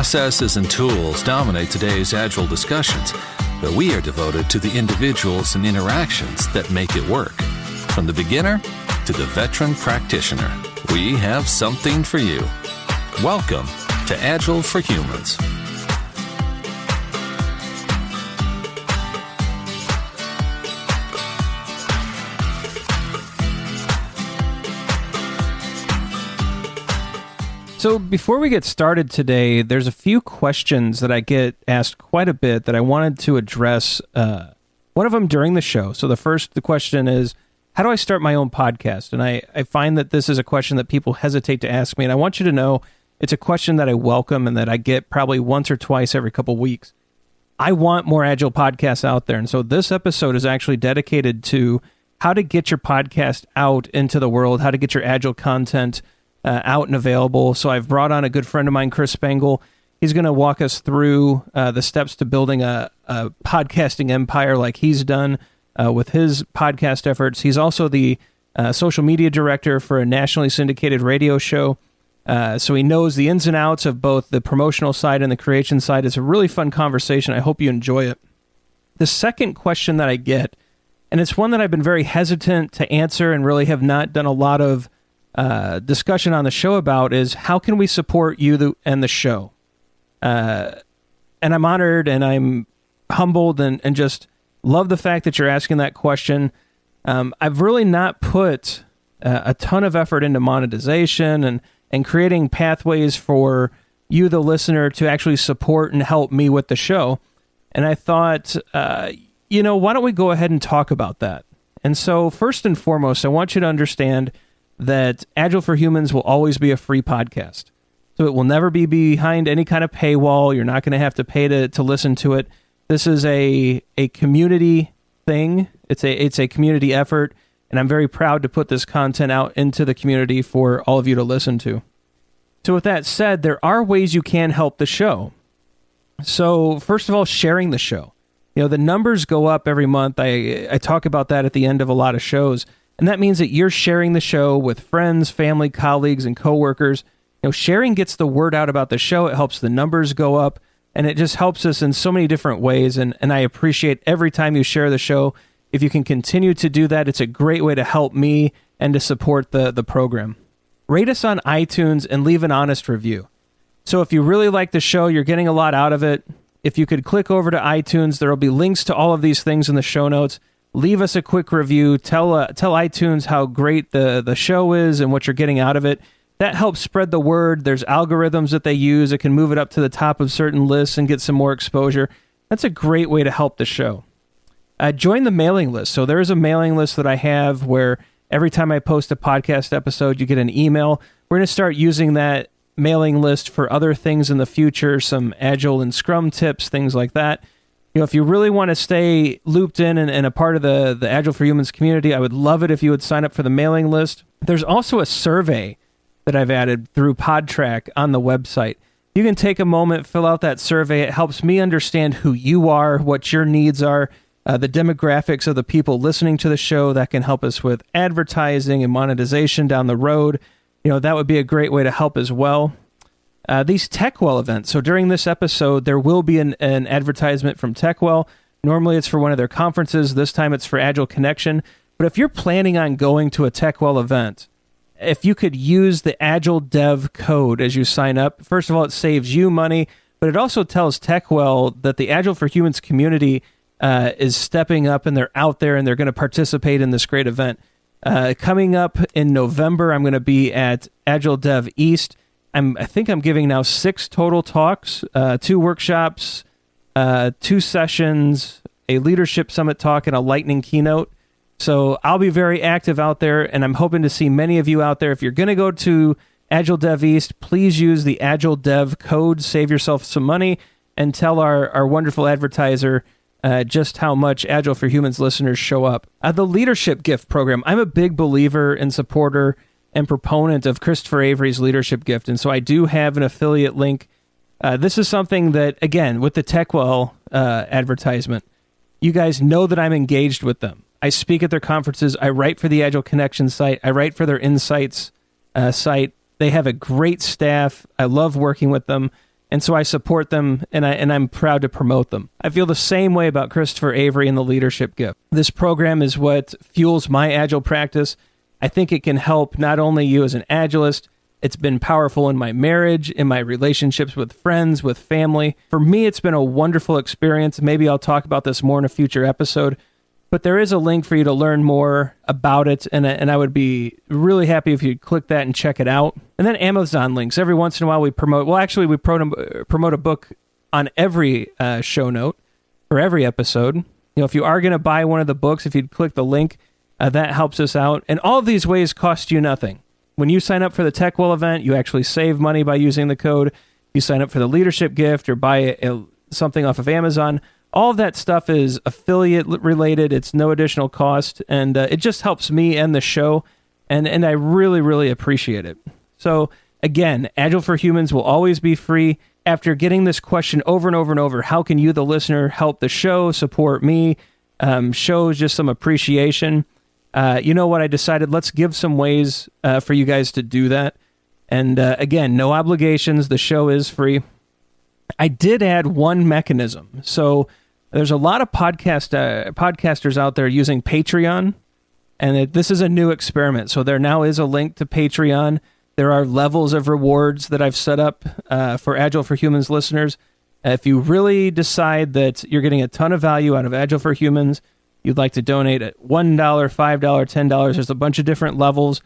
Processes and tools dominate today's Agile discussions, but we are devoted to the individuals and interactions that make it work. From the beginner to the veteran practitioner, we have something for you. Welcome to Agile for Humans. So before we get started today, there's a few questions that I get asked quite a bit that I wanted to address, one of them during the show. So the question is, how do I start my own podcast? And I find that this is a question that people hesitate to ask me, and I want you to know it's a question that I welcome and that I get probably once or twice every couple weeks. I want more Agile podcasts out there, and so this episode is actually dedicated to how to get your podcast out into the world, how to get your Agile content out and available. So I've brought on a good friend of mine, Chris Spangle. He's going to walk us through the steps to building a podcasting empire like he's done with his podcast efforts. He's also the social media director for a nationally syndicated radio show. So he knows the ins and outs of both the promotional side and the creation side. It's a really fun conversation. I hope you enjoy it. The second question that I get, and it's one that I've been very hesitant to answer and really have not done a lot of discussion on the show about, is how can we support you and the show? And I'm honored and I'm humbled and just love the fact that you're asking that question. I've really not put a ton of effort into monetization and creating pathways for you, the listener, to actually support and help me with the show. And I thought, why don't we go ahead and talk about that? And so first and foremost, I want you to understand that Agile for Humans will always be a free podcast. So it will never be behind any kind of paywall. You're not going to have to pay to listen to it. This is a community thing. It's a community effort, and I'm very proud to put this content out into the community for all of you to listen to. So with that said, there are ways you can help the show. So first of all, sharing the show. The numbers go up every month. I talk about that at the end of a lot of shows. And that means that you're sharing the show with friends, family, colleagues, and coworkers. Sharing gets the word out about the show. It helps the numbers go up, and it just helps us in so many different ways. And I appreciate every time you share the show. If you can continue to do that, it's a great way to help me and to support the program. Rate us on iTunes and leave an honest review. So if you really like the show, you're getting a lot out of it. If you could click over to iTunes, there will be links to all of these things in the show notes. Leave us a quick review. Tell iTunes how great the show is and what you're getting out of it. That helps spread the word. There's algorithms that they use. It can move it up to the top of certain lists and get some more exposure. That's a great way to help the show. Join the mailing list. So there is a mailing list that I have where every time I post a podcast episode, you get an email. We're going to start using that mailing list for other things in the future, some Agile and Scrum tips, things like that. If you really want to stay looped in and a part of the Agile for Humans community, I would love it if you would sign up for the mailing list. There's also a survey that I've added through PodTrack on the website. You can take a moment, fill out that survey. It helps me understand who you are, what your needs are, the demographics of the people listening to the show. That can help us with advertising and monetization down the road. That would be a great way to help as well. These TechWell events. So during this episode, there will be an advertisement from TechWell. Normally it's for one of their conferences. This time it's for Agile Connection. But if you're planning on going to a TechWell event, if you could use the Agile Dev code as you sign up, first of all, it saves you money, but it also tells TechWell that the Agile for Humans community is stepping up and they're out there and they're going to participate in this great event. Coming up in November, I'm going to be at Agile Dev East. I think I'm giving now 6 total talks, 2 workshops, 2 sessions, a leadership summit talk, and a lightning keynote. So I'll be very active out there, and I'm hoping to see many of you out there. If you're going to go to Agile Dev East, please use the Agile Dev code, save yourself some money, and tell our wonderful advertiser just how much Agile for Humans listeners show up. The Leadership Gift Program. I'm a big believer and supporter and proponent of Christopher Avery's Leadership Gift, and so I do have an affiliate link. This is something that, again, with the TechWell advertisement, you guys know that I'm engaged with them. I speak at their conferences. I write for the Agile Connection site. I write for their Insights site. They have a great staff. I love working with them. And so I support them, and I'm proud to promote them. I feel the same way about Christopher Avery and the Leadership Gift. This program is what fuels my Agile practice. I think it can help not only you as an Agilist, it's been powerful in my marriage, in my relationships with friends, with family. For me, it's been a wonderful experience. Maybe I'll talk about this more in a future episode. But there is a link for you to learn more about it, and I would be really happy if you'd click that and check it out. And then Amazon links. Every once in a while we promote a book on every show note for every episode. If you are going to buy one of the books, if you'd click the link, that helps us out. And all of these ways cost you nothing. When you sign up for the TechWell event, you actually save money by using the code. You sign up for the Leadership Gift or buy something off of Amazon. All of that stuff is affiliate related. It's no additional cost, and it just helps me and the show, and I really, really appreciate it. So again, Agile for Humans will always be free. After getting this question over and over and over, how can you, the listener, help the show, support me, show just some appreciation? You know what? I decided let's give some ways for you guys to do that. And again, no obligations. The show is free. I did add one mechanism. So there's a lot of podcasters out there using Patreon, and this is a new experiment. So there now is a link to Patreon. There are levels of rewards that I've set up for Agile for Humans listeners. If you really decide that you're getting a ton of value out of Agile for Humans, you'd like to donate at $1, $5, $10. There's a bunch of different levels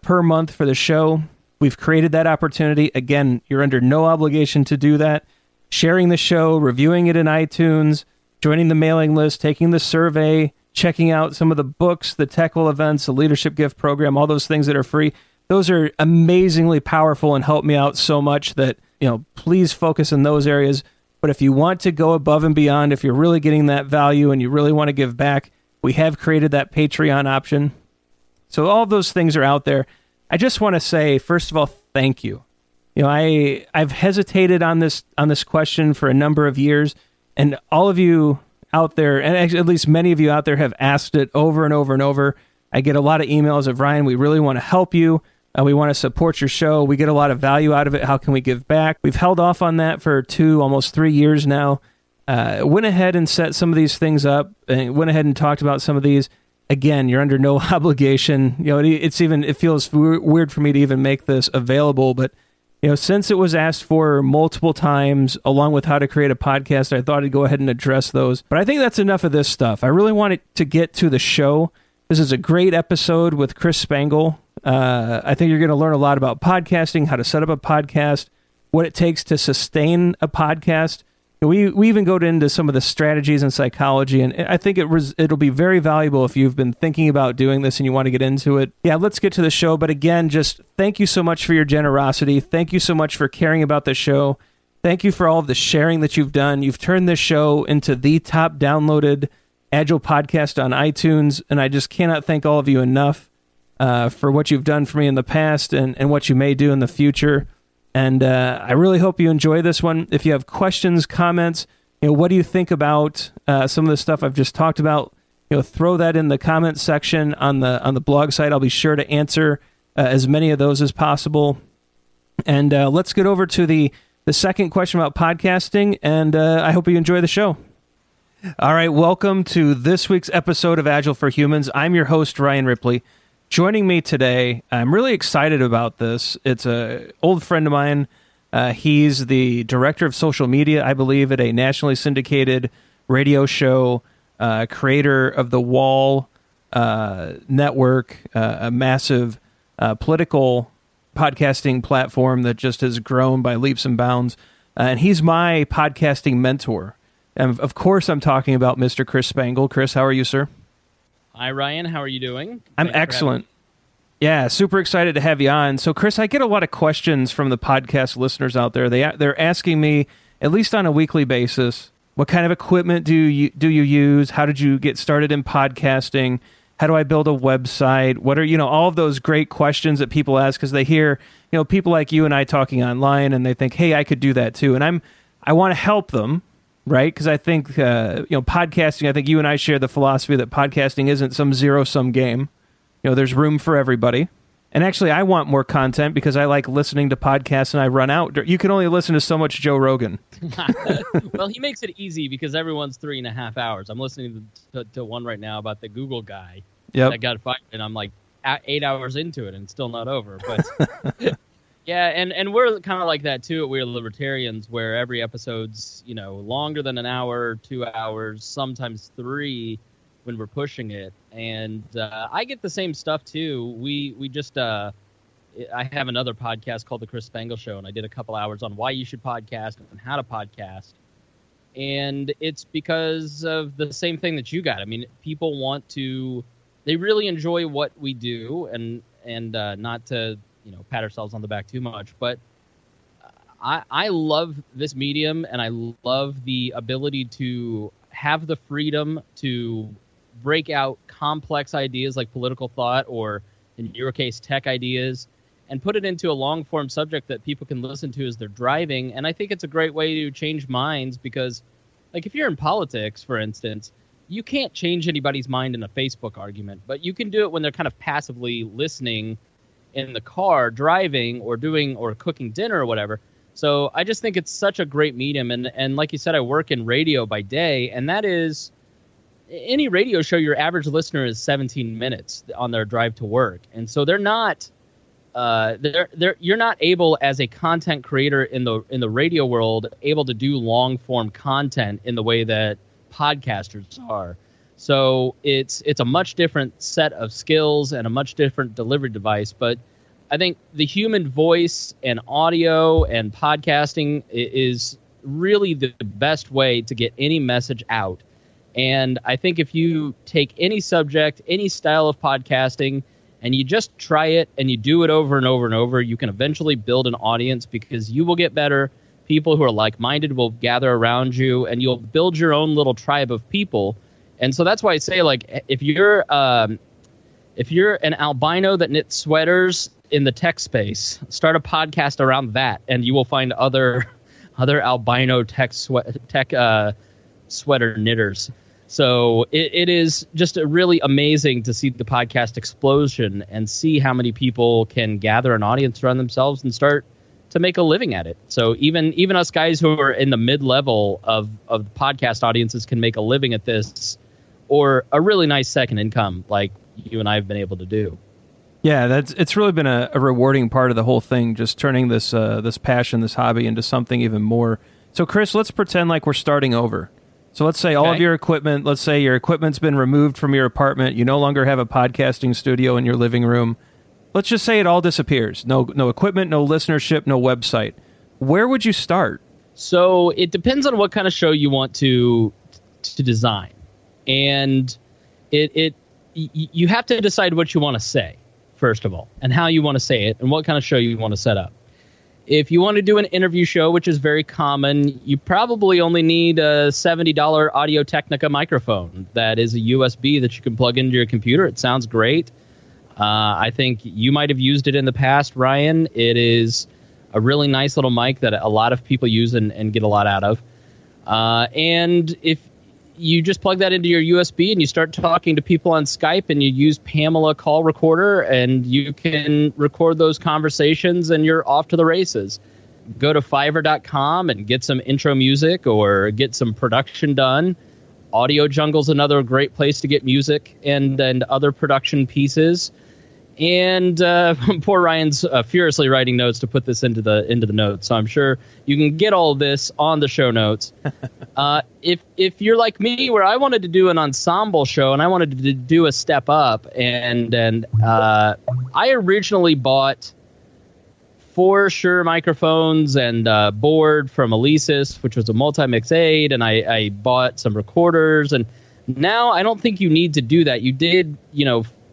per month for the show. We've created that opportunity. Again, you're under no obligation to do that. Sharing the show, reviewing it in iTunes, joining the mailing list, taking the survey, checking out some of the books, the TechWell events, the Leadership Gift program, all those things that are free. Those are amazingly powerful and help me out so much that, please focus in those areas. But if you want to go above and beyond, if you're really getting that value and you really want to give back, we have created that Patreon option. So all of those things are out there. I just want to say, first of all, thank you. I've hesitated on this question for a number of years, and all of you out there, and actually at least many of you out there, have asked it over and over and over. I get a lot of emails of, Ryan, we really want to help you. We want to support your show. We get a lot of value out of it. How can we give back? We've held off on that for 2, almost 3 years now. Went ahead and set some of these things up, and went ahead and talked about some of these. Again, you're under no obligation. It feels weird for me to even make this available, but since it was asked for multiple times, along with how to create a podcast, I thought I'd go ahead and address those. But I think that's enough of this stuff. I really wanted to get to the show. This is a great episode with Chris Spangle. I think you're going to learn a lot about podcasting, how to set up a podcast, what it takes to sustain a podcast. We even go into some of the strategies and psychology, and I think it'll be very valuable if you've been thinking about doing this and you want to get into it. Yeah, let's get to the show. But again, just thank you so much for your generosity. Thank you so much for caring about the show. Thank you for all of the sharing that you've done. You've turned this show into the top downloaded Agile podcast on iTunes, and I just cannot thank all of you enough for what you've done for me in the past and what you may do in the future. And I really hope you enjoy this one. If you have questions, comments, what do you think about some of the stuff I've just talked about? Throw that in the comments section on the blog site. I'll be sure to answer as many of those as possible. And let's get over to the second question about podcasting, and I hope you enjoy the show. All right, welcome to this week's episode of Agile for Humans. I'm your host, Ryan Ripley. Joining me today, I'm really excited about this. It's an old friend of mine. He's the director of social media, I believe, at a nationally syndicated radio show, creator of the Wall Network, a massive political podcasting platform that just has grown by leaps and bounds. And he's my podcasting mentor. And of course, I'm talking about Mr. Chris Spangle. Chris, how are you, sir? Hi, Ryan. How are you doing? I'm excellent. Yeah, super excited to have you on. So, Chris, I get a lot of questions from the podcast listeners out there. They're asking me, at least on a weekly basis, what kind of equipment do you use? How did you get started in podcasting? How do I build a website? What are, all of those great questions that people ask because they hear, people like you and I talking online, and they think, hey, I could do that too. And I want to help them. Right, because I think podcasting. I think you and I share the philosophy that podcasting isn't some zero-sum game. There's room for everybody, And actually, I want more content because I like listening to podcasts and I run out. You can only listen to so much Joe Rogan. Well, he makes it easy because everyone's 3.5 hours. I'm listening to one right now about the Google guy that got fired, and I'm like 8 hours into it and it's still not over. But yeah, and we're kind of like that too. We're Libertarians, where every episode's longer than an hour, 2 hours, sometimes 3 when we're pushing it. And I get the same stuff too. We just I have another podcast called The Chris Spangle Show, and I did a couple hours on why you should podcast and how to podcast. And it's because of the same thing that you got. I mean, people they really enjoy what we do, and not to pat ourselves on the back too much, but I love this medium, and I love the ability to have the freedom to break out complex ideas like political thought, or in your case, tech ideas, and put it into a long-form subject that people can listen to as they're driving. And I think it's a great way to change minds, because, like, if you're in politics, for instance, you can't change anybody's mind in a Facebook argument, but you can do it when they're kind of passively listening in the car, driving, or cooking dinner or whatever. So I just think it's such a great medium. And like you said, I work in radio by day, and that is, any radio show, your average listener is 17 minutes on their drive to work. And so they're not, you're not able, as a content creator in the radio world, able to do long form content in the way that podcasters are. So it's a much different set of skills and a much different delivery device. But I think the human voice and audio and podcasting is really the best way to get any message out. And I think if you take any subject, any style of podcasting, and you just try it and you do it over and over and over, you can eventually build an audience, because you will get better. People who are like-minded will gather around you, and you'll build your own little tribe of people. And so that's why I say, like, if you're an albino that knits sweaters in the tech space, start a podcast around that, and you will find other albino tech sweater knitters. So it is just really amazing to see the podcast explosion and see how many people can gather an audience around themselves and start to make a living at it. So even us guys who are in the mid-level of podcast audiences can make a living at this, or a really nice second income like you and I have been able to do. Yeah, it's really been a rewarding part of the whole thing, just turning this passion, this hobby, into something even more. So, Chris, let's pretend like we're starting over. So let's say all of your equipment, let's say your equipment's been removed from your apartment. You no longer have a podcasting studio in your living room. Let's just say it all disappears. No equipment, no listenership, no website. Where would you start? So it depends on what kind of show you want to design. And you have to decide what you want to say, first of all, and how you want to say it, and what kind of show you want to set up. If you want to do an interview show, which is very common, you probably only need a $70 Audio-Technica microphone. That is a USB that you can plug into your computer. It sounds great. I think you might have used it in the past, Ryan. It is a really nice little mic that a lot of people use and get a lot out of. And if you just plug that into your USB and you start talking to people on Skype, and you use Pamela Call Recorder, and you can record those conversations, and you're off to the races. Go to Fiverr.com and get some intro music or get some production done. Audio Jungle's another great place to get music and other production pieces. And poor Ryan's furiously writing notes to put this into the notes. So I'm sure you can get all of this on the show notes. If you're like me, where I wanted to do an ensemble show and I wanted to do a step up, and I originally bought 4 Shure microphones and a board from Alesis, which was a multi-mix 8, and I bought some recorders. And now I don't think you need to do that. You did,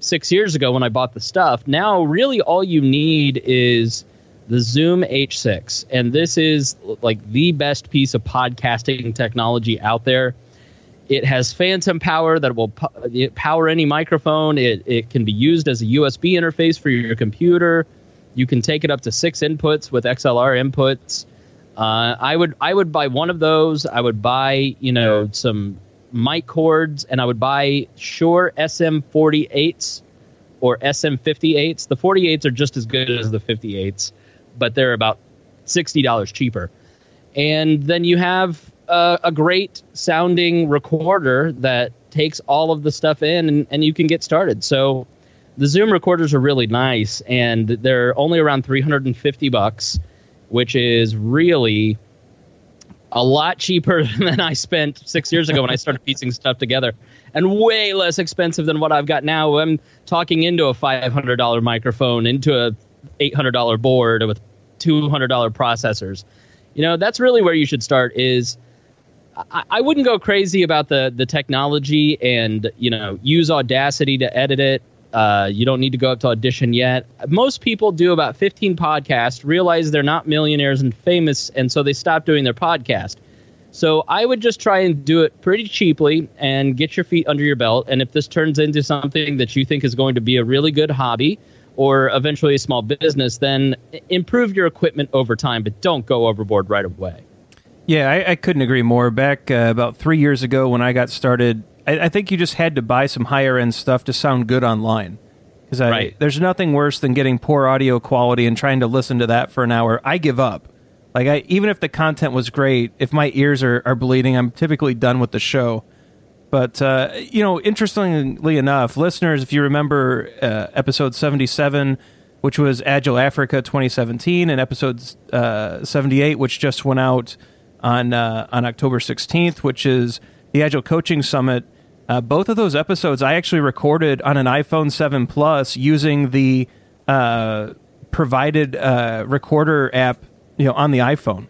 6 years ago when I bought the stuff. Now, really, all you need is the Zoom H6. And this is like the best piece of podcasting technology out there. It has phantom power that will power any microphone. It can be used as a USB interface for your computer. You can take it up to 6 inputs with XLR inputs. I would buy one of those. I would buy, some mic cords, and I would buy Shure SM48s or SM58s. The 48s are just as good as the 58s, but they're about $60 cheaper. And then you have a great sounding recorder that takes all of the stuff in, and you can get started. So the Zoom recorders are really nice, and they're only around $350, which is really a lot cheaper than I spent 6 years ago when I started piecing stuff together, and way less expensive than what I've got now. I'm talking into a $500 microphone, into a $800 board with $200 processors. You know, that's really where you should start. Is I wouldn't go crazy about the technology and, you know, use Audacity to edit it. You don't need to go up to Audition yet. Most people do about 15 podcasts, realize they're not millionaires and famous, and so they stop doing their podcast. So I would just try and do it pretty cheaply and get your feet under your belt. And if this turns into something that you think is going to be a really good hobby or eventually a small business, then improve your equipment over time, but don't go overboard right away. Yeah, I couldn't agree more. Back about 3 years ago when I got started, I think you just had to buy some higher-end stuff to sound good online. Because there's nothing worse than getting poor audio quality and trying to listen to that for an hour. I give up. Like, even if the content was great, if my ears are bleeding, I'm typically done with the show. But, you know, interestingly enough, listeners, if you remember episode 77, which was Agile Africa 2017, and episode 78, which just went out on October 16th, which is the Agile Coaching Summit. Both of those episodes I actually recorded on an iPhone 7 Plus using the provided recorder app, you know, on the iPhone.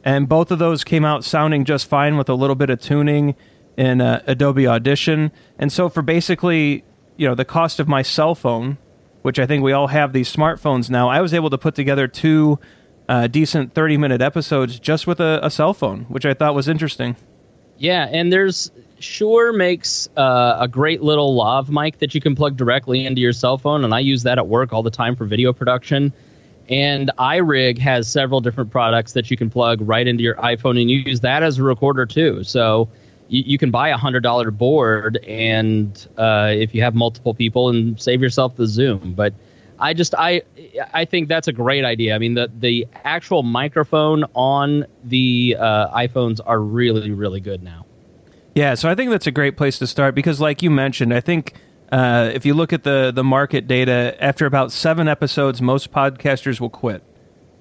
And both of those came out sounding just fine with a little bit of tuning in Adobe Audition. And so for basically, you know, the cost of my cell phone, which I think we all have these smartphones now, I was able to put together two decent 30-minute episodes just with a cell phone, which I thought was interesting. Yeah, and there's Shure makes a great little lav mic that you can plug directly into your cell phone, and I use that at work all the time for video production. And iRig has several different products that you can plug right into your iPhone, and you use that as a recorder too. So you can buy a $100 board, and if you have multiple people, and save yourself the Zoom. But I think that's a great idea. I mean, the actual microphone on the iPhones are really, really good now. Yeah, so I think that's a great place to start because, like you mentioned, I think if you look at the market data, after about 7 episodes, most podcasters will quit.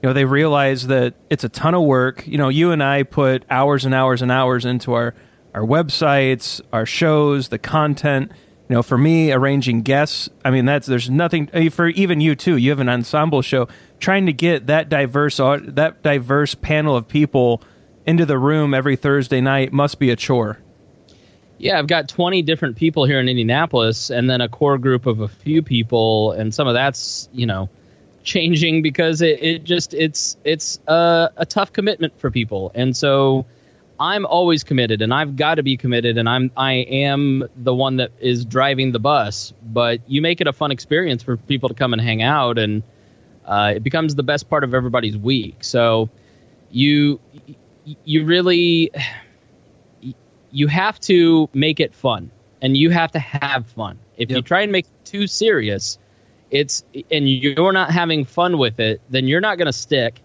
You know, they realize that it's a ton of work. You know, you and I put hours and hours and hours into our websites, our shows, the content. You know, for me, arranging guests, I mean, there's nothing for even you too. You have an ensemble show. Trying to get that diverse panel of people into the room every Thursday night must be a chore. Yeah, I've got 20 different people here in Indianapolis, and then a core group of a few people, and some of that's, you know, changing because it's a tough commitment for people, and so I'm always committed, and I've got to be committed, and I am the one that is driving the bus. But you make it a fun experience for people to come and hang out, and it becomes the best part of everybody's week. So you really have to make it fun, and you have to have fun. If you try and make it too serious, and you're not having fun with it, then you're not going to stick.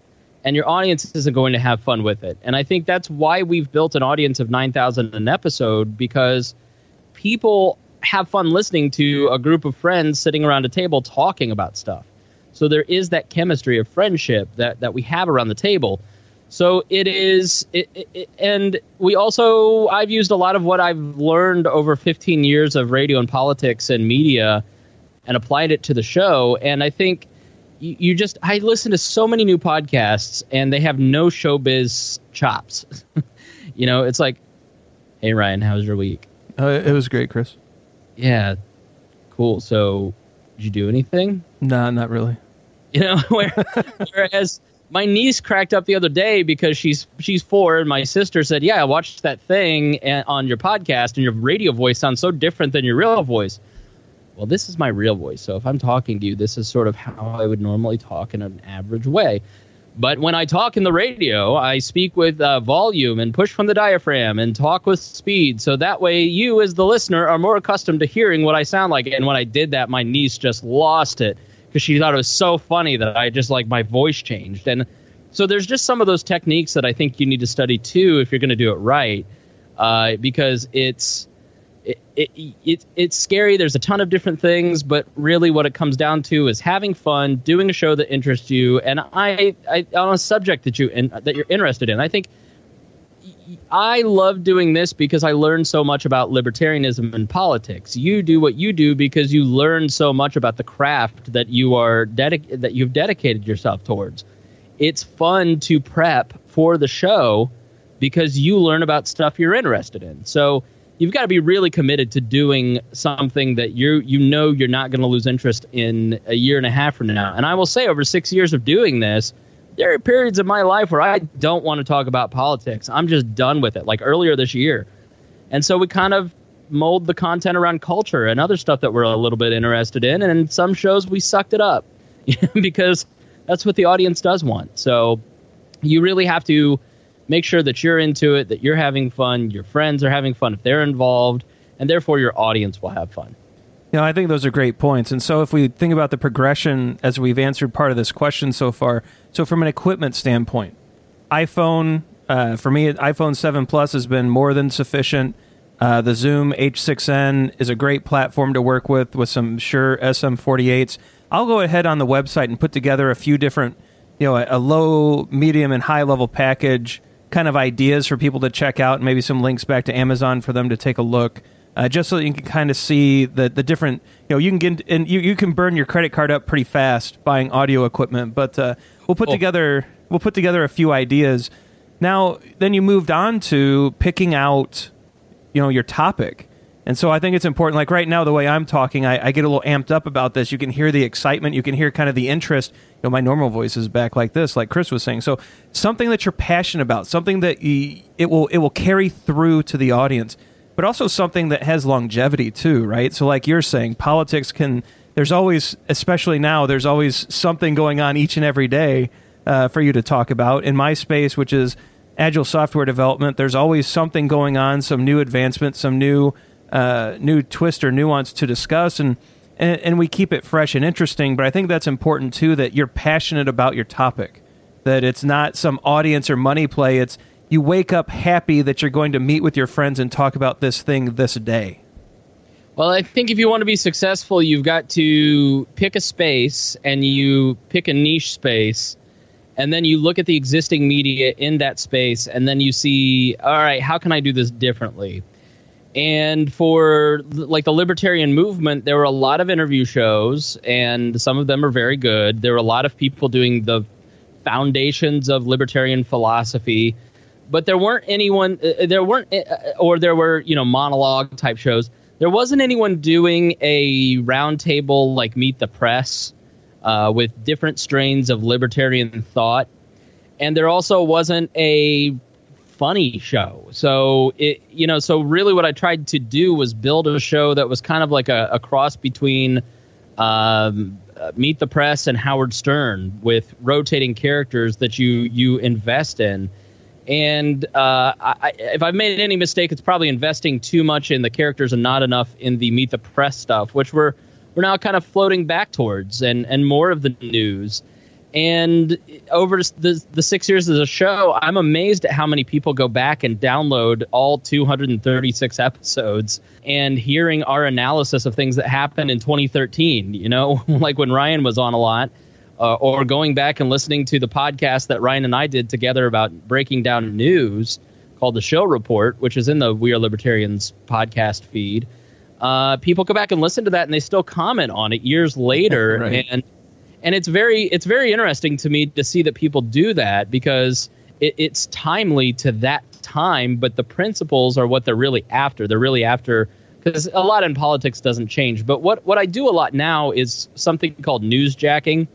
And your audience isn't going to have fun with it. And I think that's why we've built an audience of 9,000 an episode, because people have fun listening to a group of friends sitting around a table talking about stuff. So there is that chemistry of friendship that we have around the table. So and we also, I've used a lot of what I've learned over 15 years of radio and politics and media and applied it to the show. And I think I listen to so many new podcasts, and they have no showbiz chops. You know, it's like, hey, Ryan, how was your week? It was great, Chris. Yeah, cool. So, did you do anything? No, not really. You know, whereas my niece cracked up the other day because she's 4, and my sister said, yeah, I watched that thing on your podcast, and your radio voice sounds so different than your real voice. Well, this is my real voice, so if I'm talking to you, this is sort of how I would normally talk in an average way. But when I talk in the radio, I speak with volume and push from the diaphragm and talk with speed. So that way you as the listener are more accustomed to hearing what I sound like. And when I did that, my niece just lost it because she thought it was so funny that I just like my voice changed. And so there's just some of those techniques that I think you need to study too if you're going to do it right, because it's scary. There's a ton of different things, but really what it comes down to is having fun, doing a show that interests you, and I on a subject that you're interested in. I think I love doing this because I learned so much about libertarianism and politics. You do what you do because you learn so much about the craft that you've dedicated yourself towards. It's fun to prep for the show because you learn about stuff you're interested in. So you've got to be really committed to doing something that you're not going to lose interest in a year and a half from now. And I will say, over 6 years of doing this, there are periods of my life where I don't want to talk about politics. I'm just done with it, like earlier this year. And so we kind of mold the content around culture and other stuff that we're a little bit interested in. And in some shows, we sucked it up because that's what the audience does want. So you really have to make sure that you're into it, that you're having fun, your friends are having fun if they're involved, and therefore your audience will have fun. I think those are great points. And so if we think about the progression as we've answered part of this question so far, so from an equipment standpoint, iPhone, for me, iPhone 7 Plus has been more than sufficient. The Zoom H6N is a great platform to work with some Shure SM48s. I'll go ahead on the website and put together a few different, a low, medium, and high-level package kind of ideas for people to check out, and maybe some links back to Amazon for them to take a look, just so you can kind of see the different, you can get, and you can burn your credit card up pretty fast buying audio equipment, but we'll put together a few ideas. Now, then you moved on to picking out, your topic. And so I think it's important, like right now, the way I'm talking, I get a little amped up about this. You can hear the excitement. You can hear kind of the interest. My normal voice is back like this, like Chris was saying. So something that you're passionate about, something that it will carry through to the audience, but also something that has longevity too, right? So like you're saying, politics there's always, especially now, there's always something going on each and every day for you to talk about. In my space, which is Agile software development, there's always something going on, some new advancement, some new twist or nuance to discuss, and we keep it fresh and interesting. But I think that's important too, that you're passionate about your topic, that it's not some audience or money play. It's you wake up happy that you're going to meet with your friends and talk about this thing this day. Well, I think if you want to be successful, you've got to pick a space, and you pick a niche space, and then you look at the existing media in that space, and then you see, all right, how can I do this differently? And for like the libertarian movement, there were a lot of interview shows, and some of them are very good. There were a lot of people doing the foundations of libertarian philosophy, but there were monologue type shows. There wasn't anyone doing a roundtable like Meet the Press with different strains of libertarian thought, and there also wasn't a funny show. So so really what I tried to do was build a show that was kind of like a cross between Meet the Press and Howard Stern, with rotating characters that you invest in. And if I've made any mistake, it's probably investing too much in the characters and not enough in the Meet the Press stuff, which we're now kind of floating back towards, and more of the news. And over the 6 years of the show, I'm amazed at how many people go back and download all 236 episodes and hearing our analysis of things that happened in 2013, like when Ryan was on a lot, or going back and listening to the podcast that Ryan and I did together about breaking down news called The Show Report, which is in the We Are Libertarians podcast feed. People go back and listen to that, and they still comment on it years later. Right. And it's very interesting to me to see that people do that, because it's timely to that time, but the principles are what they're really after. They're really after, because a lot in politics doesn't change. But what I do a lot now is something called newsjacking,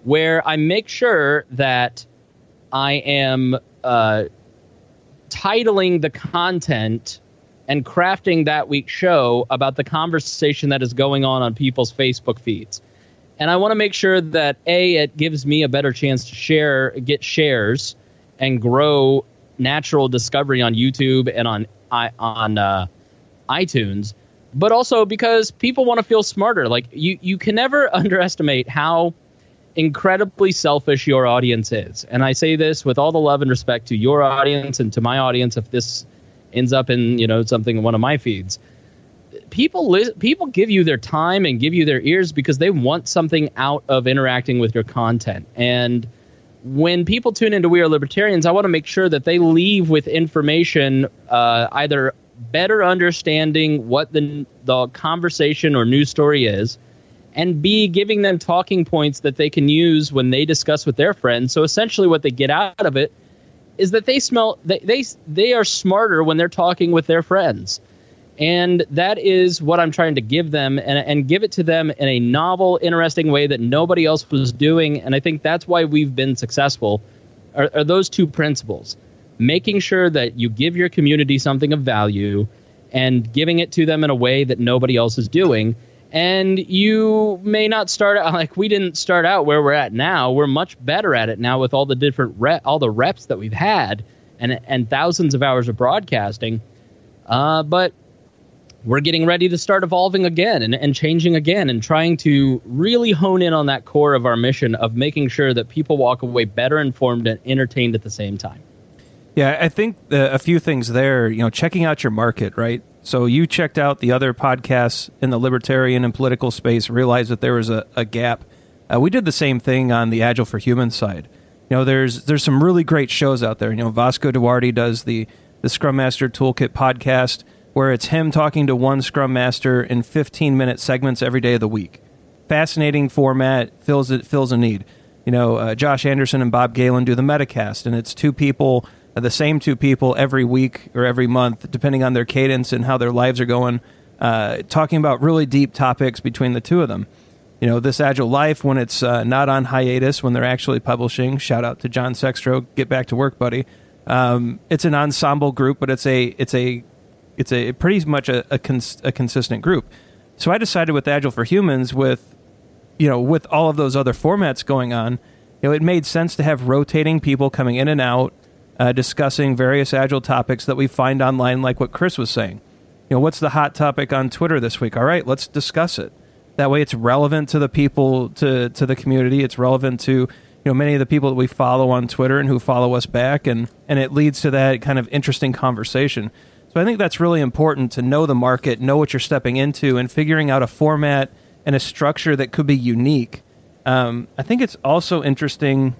where I make sure that I am titling the content and crafting that week's show about the conversation that is going on people's Facebook feeds. And I want to make sure that it gives me a better chance to get shares, and grow natural discovery on YouTube and on iTunes, but also because people want to feel smarter. Like you can never underestimate how incredibly selfish your audience is. And I say this with all the love and respect to your audience and to my audience. If this ends up in something in one of my feeds, people give you their time and give you their ears because they want something out of interacting with your content. And when people tune into We Are Libertarians, I want to make sure that they leave with information, either better understanding what the conversation or news story is, and B, giving them talking points that they can use when they discuss with their friends. So essentially what they get out of it is that they are smarter when they're talking with their friends. And that is what I'm trying to give them, and give it to them in a novel, interesting way that nobody else was doing. And I think that's why we've been successful, are those two principles. Making sure that you give your community something of value and giving it to them in a way that nobody else is doing. And you may not start out, like we didn't start out where we're at now. We're much better at it now with all the different all the reps that we've had and thousands of hours of broadcasting. But we're getting ready to start evolving again and changing again and trying to really hone in on that core of our mission of making sure that people walk away better informed and entertained at the same time. Yeah, I think a few things there, checking out your market, right? So you checked out the other podcasts in the libertarian and political space, realized that there was a gap. We did the same thing on the Agile for Humans side. There's some really great shows out there. Vasco Duarte does the Scrum Master Toolkit podcast, where it's him talking to one Scrum Master in 15-minute segments every day of the week. Fascinating format, fills a need. Josh Anderson and Bob Galen do the Metacast, and it's the same two people every week or every month, depending on their cadence and how their lives are going, talking about really deep topics between the two of them. This Agile Life, when it's not on hiatus, when they're actually publishing, shout out to John Sextro, get back to work, buddy. It's an ensemble group, but it's a pretty much a consistent group. So I decided with Agile for Humans, with all of those other formats going on, it made sense to have rotating people coming in and out, discussing various Agile topics that we find online, like what Chris was saying. What's the hot topic on Twitter this week? All right, let's discuss it. That way it's relevant to the people, to the community. It's relevant to many of the people that we follow on Twitter and who follow us back, and it leads to that kind of interesting conversation. So I think that's really important to know the market, know what you're stepping into, and figuring out a format and a structure that could be unique. I think it's also interesting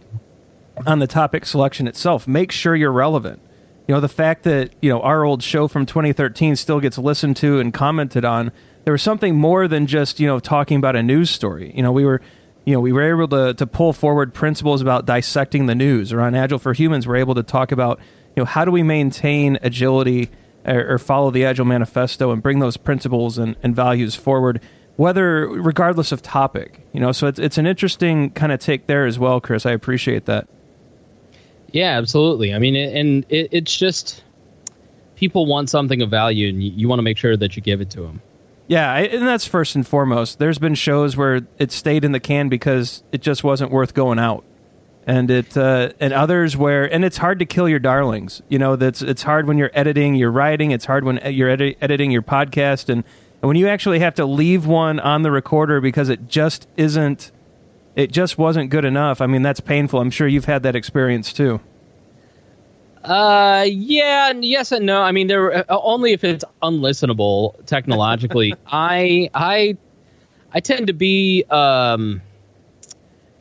on the topic selection itself. Make sure you're relevant. The fact that our old show from 2013 still gets listened to and commented on, there was something more than just talking about a news story. We were able to pull forward principles about dissecting the news. Or on Agile for Humans, we're able to talk about how do we maintain agility or follow the Agile Manifesto and bring those principles and values forward, regardless of topic. So it's an interesting kind of take there as well, Chris. I appreciate that. Yeah, absolutely. I mean, it's just people want something of value, and you want to make sure that you give it to them. Yeah, and that's first and foremost. There's been shows where it stayed in the can because it just wasn't worth going out. And and others where, and it's hard to kill your darlings. It's hard when you're editing, you're writing. It's hard when you're editing your podcast, and when you actually have to leave one on the recorder because it just wasn't good enough. I mean, that's painful. I'm sure you've had that experience too. Yeah, yes and no. I mean, there only if it's unlistenable technologically. I tend to be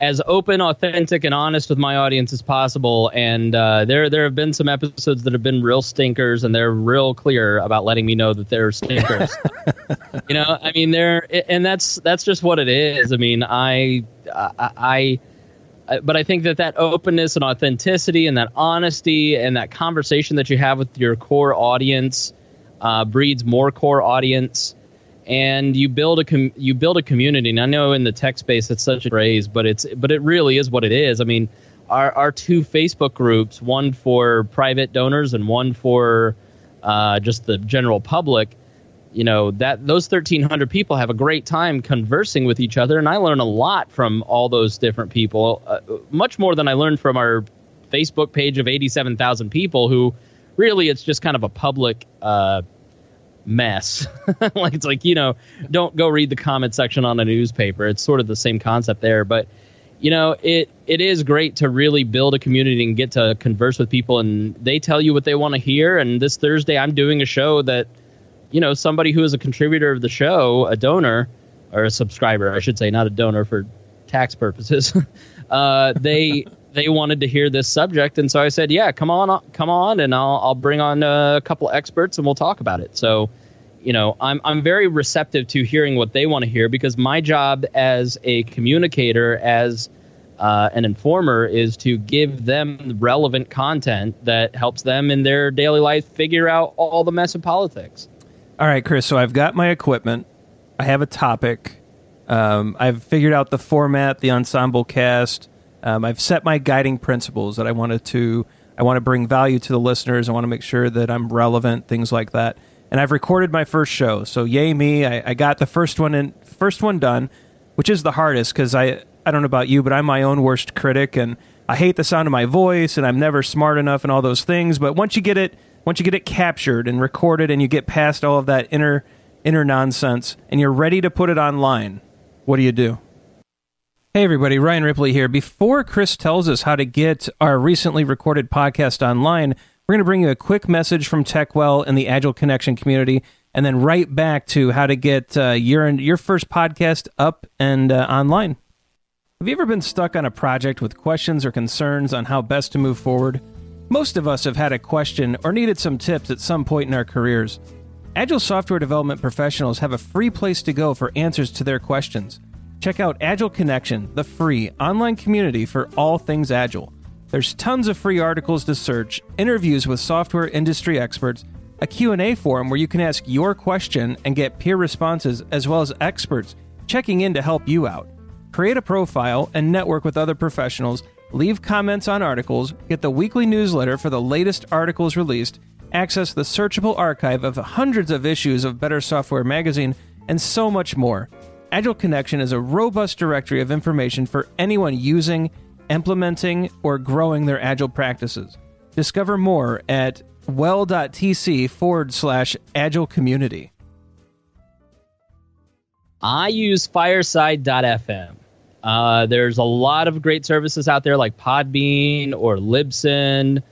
as open, authentic, and honest with my audience as possible. And there have been some episodes that have been real stinkers, and they're real clear about letting me know that they're stinkers. I mean, and that's just what it is. I mean, but I think that openness and authenticity and that honesty and that conversation that you have with your core audience breeds more core audience. And you build a community. And I know in the tech space it's such a phrase, but it really is what it is. I mean, our two Facebook groups, one for private donors and one for just the general public, that those 1,300 people have a great time conversing with each other, and I learn a lot from all those different people, much more than I learned from our Facebook page of 87,000 people who really it's just kind of a public mess. It's like, don't go read the comment section on a newspaper. It's sort of the same concept there. But, it is great to really build a community and get to converse with people, and they tell you what they want to hear. And this Thursday, I'm doing a show that, somebody who is a contributor of the show, a donor, or a subscriber, I should say, not a donor for tax purposes, they wanted to hear this subject, and so I said, "Yeah, come on, and I'll bring on a couple experts, and we'll talk about it." So, I'm very receptive to hearing what they want to hear, because my job as a communicator, as an informer, is to give them relevant content that helps them in their daily life figure out all the mess of politics. All right, Chris. So I've got my equipment. I have a topic. I've figured out the format, the ensemble cast. I've set my guiding principles that I want to bring value to the listeners. I want to make sure that I'm relevant, things like that. And I've recorded my first show. So yay me, I got the first one done, which is the hardest, because I don't know about you, but I'm my own worst critic, and I hate the sound of my voice, and I'm never smart enough and all those things. But once you get it captured and recorded, and you get past all of that inner nonsense, and you're ready to put it online, what do? Hey everybody, Ryan Ripley here. Before Chris tells us how to get our recently recorded podcast online, we're going to bring you a quick message from TechWell and the Agile Connection community, and then right back to how to get your first podcast up and online. Have you ever been stuck on a project with questions or concerns on how best to move forward? Most of us have had a question or needed some tips at some point in our careers. Agile software development professionals have a free place to go for answers to their questions. Check out Agile Connection, the free online community for all things Agile. There's tons of free articles to search, interviews with software industry experts, a Q&A forum where you can ask your question and get peer responses, as well as experts checking in to help you out. Create a profile and network with other professionals, leave comments on articles, get the weekly newsletter for the latest articles released, access the searchable archive of hundreds of issues of Better Software magazine, and so much more. Agile Connection is a robust directory of information for anyone using, implementing, or growing their Agile practices. Discover more at well.tc/Agile community. I use Fireside.fm. There's a lot of great services out there like Podbean or Libsyn.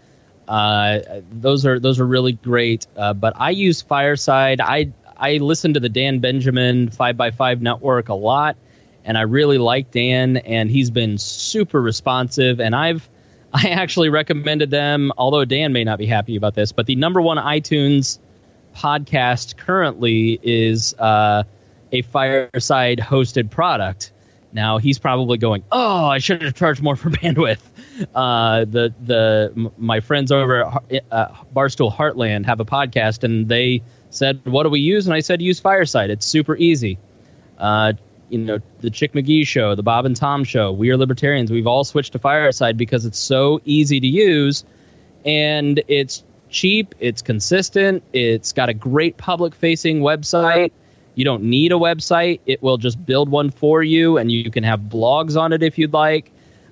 Those are really great. But I use Fireside. I listen to the Dan Benjamin 5x5 network a lot, and I really like Dan, and he's been super responsive. And I actually recommended them, although Dan may not be happy about this, but the number one iTunes podcast currently is a Fireside hosted product. Now he's probably going, "Oh, I should have charged more for bandwidth." My friends over at Barstool Heartland have a podcast, and they said, "What do we use?" And I said, "Use Fireside. It's super easy." The Chick McGee Show, the Bob and Tom Show, We Are Libertarians. We've all switched to Fireside because it's so easy to use, and it's cheap. It's consistent. It's got a great public-facing website. You don't need a website. It will just build one for you, and you can have blogs on it if you'd like.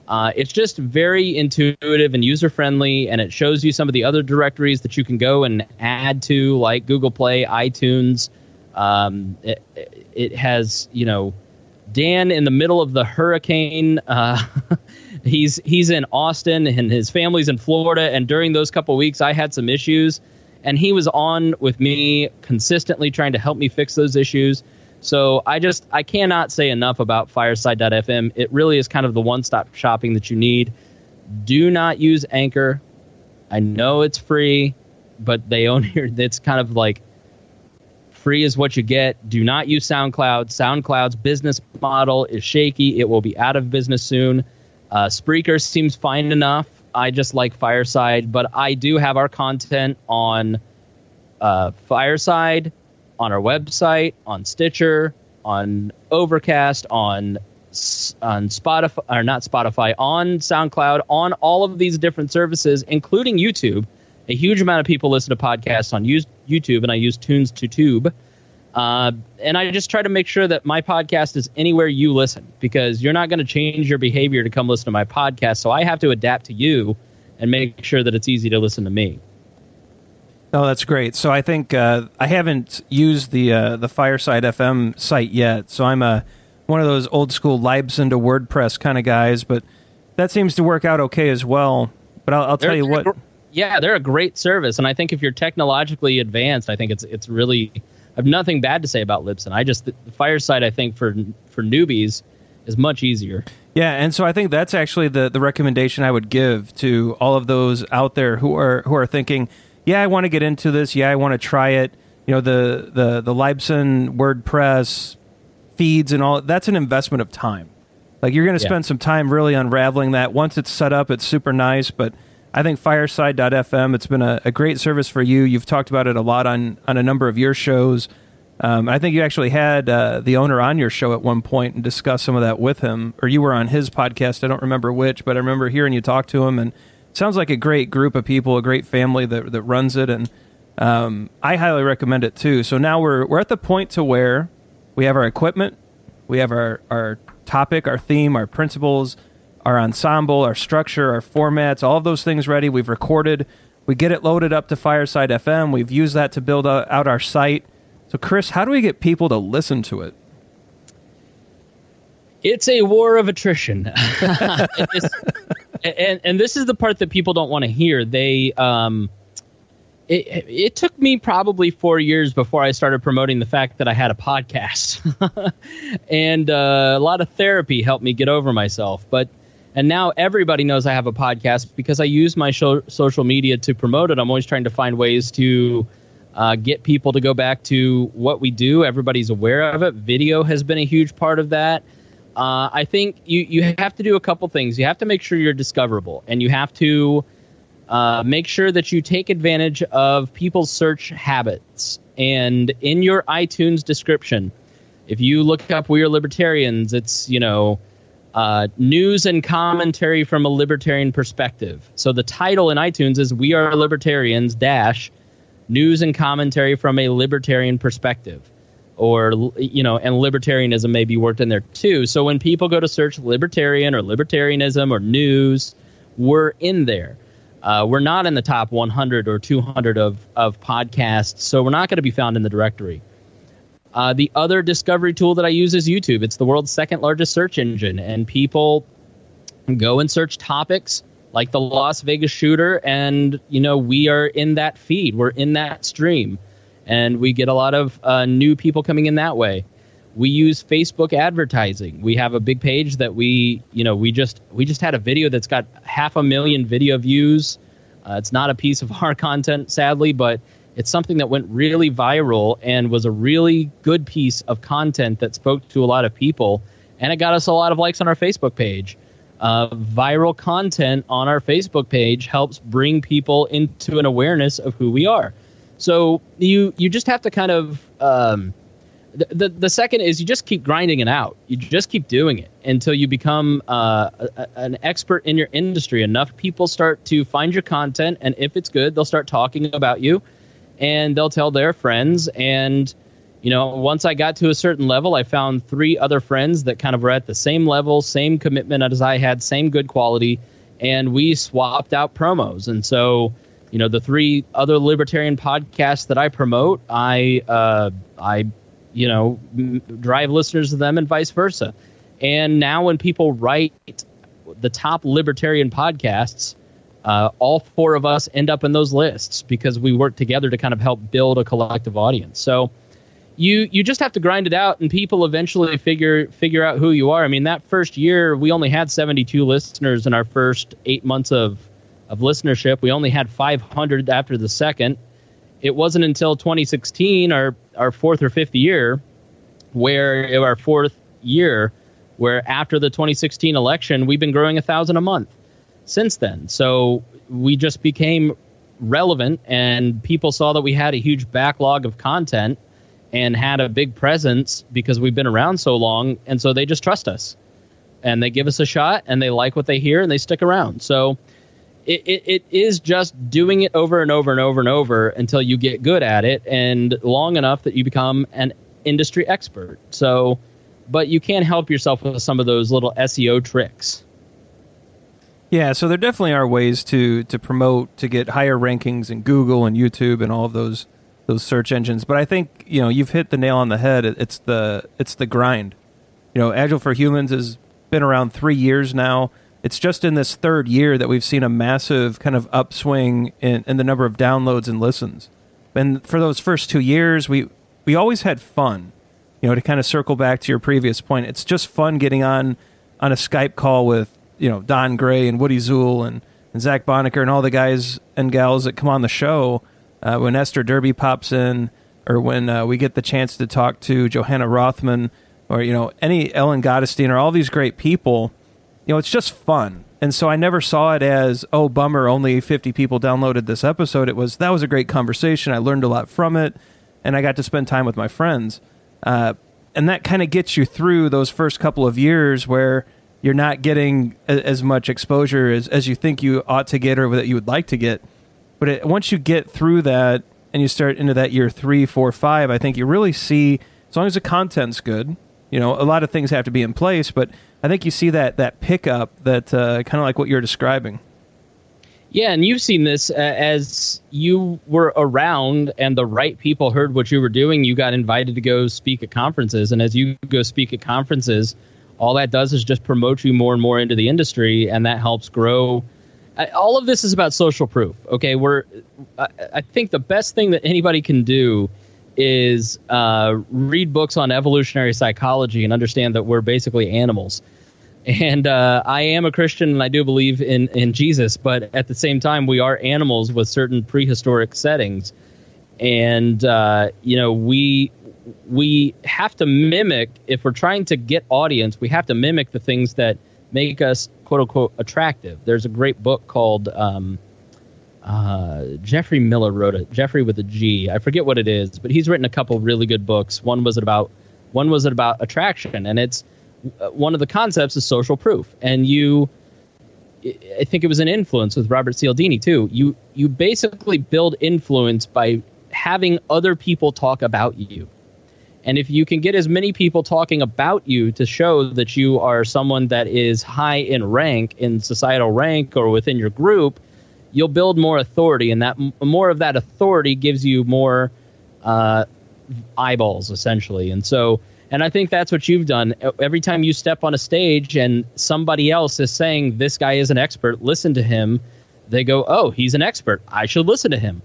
It's just very intuitive and user-friendly, and it shows you some of the other directories that you can go and add to, like Google Play, iTunes. It has, Dan in the middle of the hurricane. He's in Austin, and his family's in Florida, and during those couple weeks, I had some issues, and he was on with me consistently trying to help me fix those issues. So I cannot say enough about Fireside.fm. It really is kind of the one-stop shopping that you need. Do not use Anchor. I know it's free, but it's kind of like free is what you get. Do not use SoundCloud. SoundCloud's business model is shaky. It will be out of business soon. Spreaker seems fine enough. I just like Fireside, but I do have our content on Fireside, on our website, on Stitcher, on Overcast, on Spotify, or not Spotify, on SoundCloud, on all of these different services, including YouTube. A huge amount of people listen to podcasts on YouTube, and I use Tunes to Tube. And I just try to make sure that my podcast is anywhere you listen, because you're not going to change your behavior to come listen to my podcast. So I have to adapt to you and make sure that it's easy to listen to me. Oh, that's great. So I think I haven't used the Fireside FM site yet. So I'm one of those old school Libsyn to WordPress kind of guys, but that seems to work out okay as well. But I'll tell you what. Yeah, they're a great service, and I think if you're technologically advanced, I think it's really. I have nothing bad to say about Libsyn. The Fireside, I think for newbies is much easier. Yeah, and so I think that's actually the recommendation I would give to all of those out there who are thinking, yeah, I want to get into this. Yeah, I want to try it. You know, the Libsyn WordPress feeds and all. That's an investment of time. Like, you're going to spend some time really unraveling that. Once it's set up, it's super nice. But I think Fireside.fm, it's been a great service for you. You've talked about it a lot on a number of your shows. I think you actually had the owner on your show at one point and discussed some of that with him. Or you were on his podcast. I don't remember which, but I remember hearing you talk to him. And it sounds like a great group of people, a great family that runs it. And I highly recommend it, too. So now we're at the point to where we have our equipment, we have our topic, our theme, our principles, our ensemble, our structure, our formats, all of those things ready. We've recorded. We get it loaded up to Fireside FM. We've used that to build out our site. So, Chris, how do we get people to listen to it? It's a war of attrition. and this is the part that people don't want to hear. It took me probably 4 years before I started promoting the fact that I had a podcast. And a lot of therapy helped me get over myself. And now everybody knows I have a podcast because I use my social media to promote it. I'm always trying to find ways to get people to go back to what we do. Everybody's aware of it. Video has been a huge part of that. I think you have to do a couple things. You have to make sure you're discoverable, and you have to make sure that you take advantage of people's search habits. And in your iTunes description, if you look up We Are Libertarians, it's, news and commentary from a libertarian perspective. So the title in iTunes is We Are Libertarians - news and commentary from a libertarian perspective. Or, and libertarianism may be worked in there too. So when people go to search libertarian or libertarianism or news, we're in there. We're not in the top 100 or 200 of podcasts, so we're not going to be found in the directory. The other discovery tool that I use is YouTube. It's the world's second largest search engine, and people go and search topics like the Las Vegas shooter, and we are in that feed. We're in that stream, and we get a lot of new people coming in that way. We use Facebook advertising. We have a big page that we just had a video that's got 500,000 video views. It's not a piece of our content, sadly, but it's something that went really viral and was a really good piece of content that spoke to a lot of people, and it got us a lot of likes on our Facebook page. Viral content on our Facebook page helps bring people into an awareness of who we are. So you just have to kind of the second is you just keep grinding it out. You just keep doing it until you become an expert in your industry. Enough people start to find your content, and if it's good, they'll start talking about you, and they'll tell their friends. And once I got to a certain level, I found 3 other friends that kind of were at the same level, same commitment as I had, same good quality, and we swapped out promos. And so, the 3 other libertarian podcasts that I promote, I drive listeners to them and vice versa. And now when people write the top libertarian podcasts, all 4 of us end up in those lists because we work together to kind of help build a collective audience. So you just have to grind it out, and people eventually figure out who you are. I mean, that first year, we only had 72 listeners in our first 8 months of listenership. We only had 500 after the second. It wasn't until 2016, our 4th or 5th year, where after the 2016 election, we've been growing 1,000 a month since then. So we just became relevant, and people saw that we had a huge backlog of content and had a big presence because we've been around so long, and so they just trust us. And they give us a shot, and they like what they hear, and they stick around. So it is just doing it over and over and over and over until you get good at it and long enough that you become an industry expert. So, but you can help yourself with some of those little SEO tricks. Yeah, so there definitely are ways to promote, to get higher rankings in Google and YouTube and all of those search engines. But I think, you've hit the nail on the head. It's the grind. Agile for Humans has been around 3 years now. It's just in this third year that we've seen a massive kind of upswing in the number of downloads and listens. And for those first 2 years, we always had fun. To kind of circle back to your previous point, it's just fun getting on a Skype call with, Don Gray and Woody Zuhl and Zach Bonacker and all the guys and gals that come on the show. When Esther Derby pops in, or when we get the chance to talk to Johanna Rothman, or, any Ellen Gottesdien, or all these great people, it's just fun. And so I never saw it as, oh, bummer, only 50 people downloaded this episode. That was a great conversation. I learned a lot from it, and I got to spend time with my friends. And that kind of gets you through those first couple of years where you're not getting as much exposure as you think you ought to get or that you would like to get. But once you get through that and you start into that year 3, 4, 5, I think you really see, as long as the content's good, a lot of things have to be in place, but I think you see that pickup that kind of like what you're describing. Yeah, and you've seen this as you were around and the right people heard what you were doing. You got invited to go speak at conferences, and as you go speak at conferences, all that does is just promote you more and more into the industry, and that helps grow. All of this is about social proof. Okay, I think the best thing that anybody can do is read books on evolutionary psychology and understand that we're basically animals. And I am a Christian, and I do believe in Jesus, but at the same time, we are animals with certain prehistoric settings. And, we have to mimic, if we're trying to get audience, we have to mimic the things that make us, quote unquote, attractive. There's a great book called Jeffrey Miller wrote it. Jeffrey with a G. I forget what it is, but he's written a couple really good books. One was about attraction, and it's one of the concepts is social proof. And I think it was an influence with Robert Cialdini too. You basically build influence by having other people talk about you. And if you can get as many people talking about you to show that you are someone that is high in rank, in societal rank, or within your group, you'll build more authority, and that more of that authority gives you more eyeballs, essentially. And I think that's what you've done. Every time you step on a stage and somebody else is saying, this guy is an expert, listen to him, they go, oh, he's an expert, I should listen to him.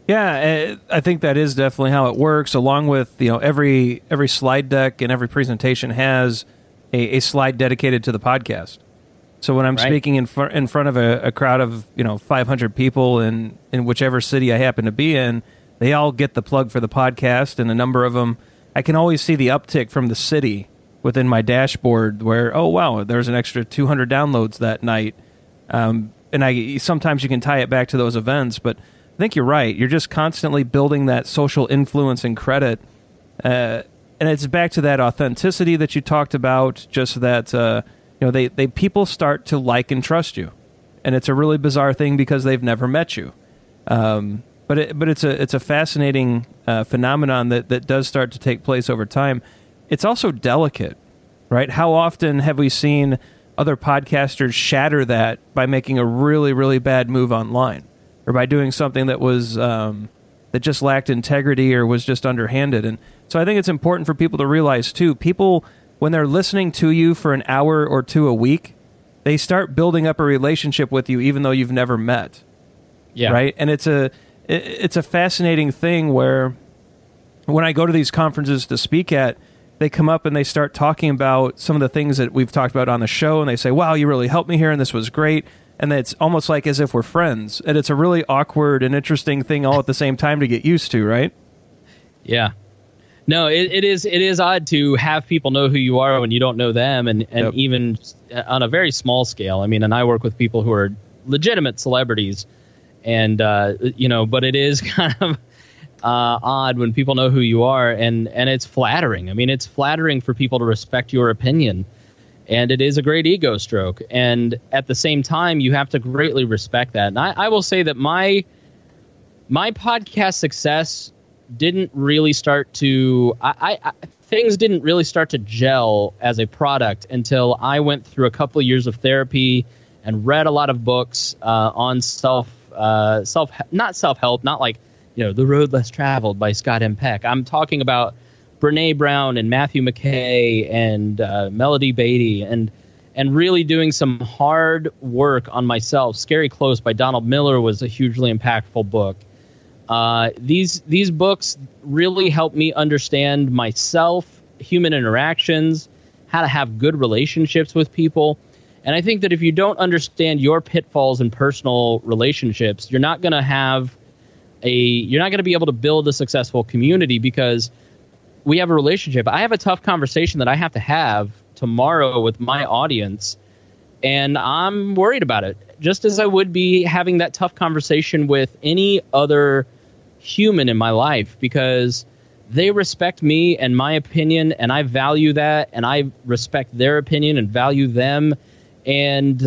Yeah, I think that is definitely how it works, along with, every slide deck and every presentation has a slide dedicated to the podcast. So when I'm speaking in front of a crowd of 500 people in whichever city I happen to be in, they all get the plug for the podcast, and a number of them, I can always see the uptick from the city within my dashboard where, oh wow, there's an extra 200 downloads that night, and sometimes you can tie it back to those events, but I think you're right. You're just constantly building that social influence and credit, and it's back to that authenticity that you talked about. Just that they people start to like and trust you, and it's a really bizarre thing because they've never met you. But it's a fascinating phenomenon that does start to take place over time. It's also delicate, right? How often have we seen other podcasters shatter that by making a really, really bad move online, or by doing something that was that just lacked integrity or was just underhanded? And so I think it's important for people to realize too, people, when they're listening to you for an hour or two a week, they start building up a relationship with you even though you've never met. Yeah. Right? And it's a fascinating thing where when I go to these conferences to speak at, they come up and they start talking about some of the things that we've talked about on the show, and they say, wow, you really helped me here, and this was great. And it's almost like as if we're friends. And it's a really awkward and interesting thing all at the same time to get used to, right? Yeah. No, it is odd to have people know who you are when you don't know them, and yep. Even on a very small scale. I mean, and I work with people who are legitimate celebrities, and but it is kind of odd when people know who you are, and it's flattering. I mean, it's flattering for people to respect your opinion, And it is a great ego stroke. And at the same time, you have to greatly respect that. And I will say that my podcast success didn't really start to things didn't really start to gel as a product until I went through a couple of years of therapy and read a lot of books on not self-help, not like, The Road Less Traveled by Scott M. Peck. I'm talking about Brene Brown and Matthew McKay and Melody Beatty and really doing some hard work on myself. Scary Close by Donald Miller was a hugely impactful book. These books really helped me understand myself, human interactions, how to have good relationships with people. And I think that if you don't understand your pitfalls in personal relationships, you're not going to be able to build a successful community, because we have a relationship. I have a tough conversation that I have to have tomorrow with my audience, and I'm worried about it, just as I would be having that tough conversation with any other human in my life, because they respect me and my opinion, and I value that, and I respect their opinion and value them, and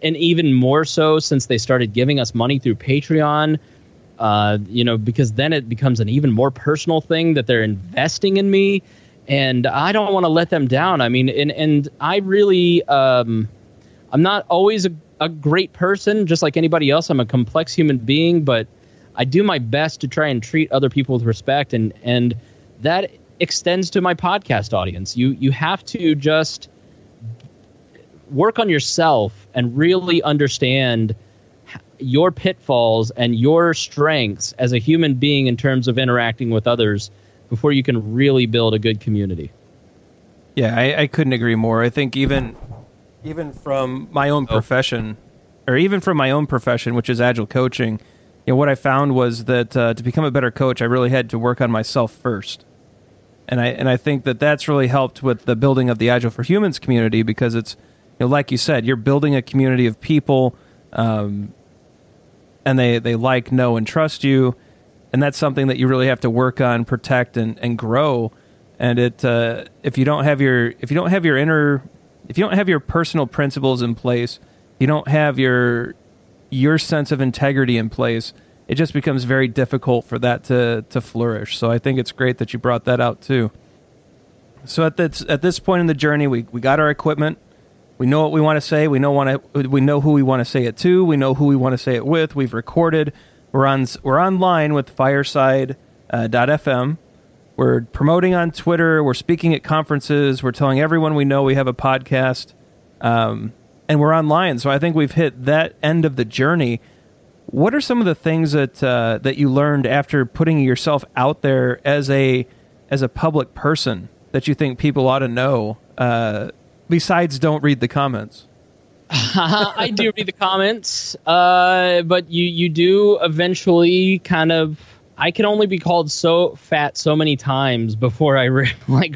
even more so since they started giving us money through Patreon. Because then it becomes an even more personal thing that they're investing in me, and I don't want to let them down. I mean, and I really, I'm not always a great person, just like anybody else. I'm a complex human being, but I do my best to try and treat other people with respect, and that extends to my podcast audience. You have to just work on yourself and really understand your pitfalls and your strengths as a human being in terms of interacting with others before you can really build a good community. Yeah, I couldn't agree more. I think even from my own profession, which is Agile coaching, what I found was that to become a better coach, I really had to work on myself first. And I think that that's really helped with the building of the Agile for Humans community, because it's, like you said, you're building a community of people, and they like, know, and trust you, and that's something that you really have to work on, protect, and grow. And if you don't have your personal principles in place, you don't have your sense of integrity in place, it just becomes very difficult for that to flourish. So I think it's great that you brought that out too. So at this point in the journey, we got our equipment. We know what we want to say. We know who we want to say it to. We know who we want to say it with. We've recorded. We're online with Fireside.fm. We're promoting on Twitter. We're speaking at conferences. We're telling everyone we know we have a podcast, and we're online. So I think we've hit that end of the journey. What are some of the things that you learned after putting yourself out there as a public person that you think people ought to know? Besides, don't read the comments. I do read the comments, but you do eventually kind of. I can only be called so fat so many times before I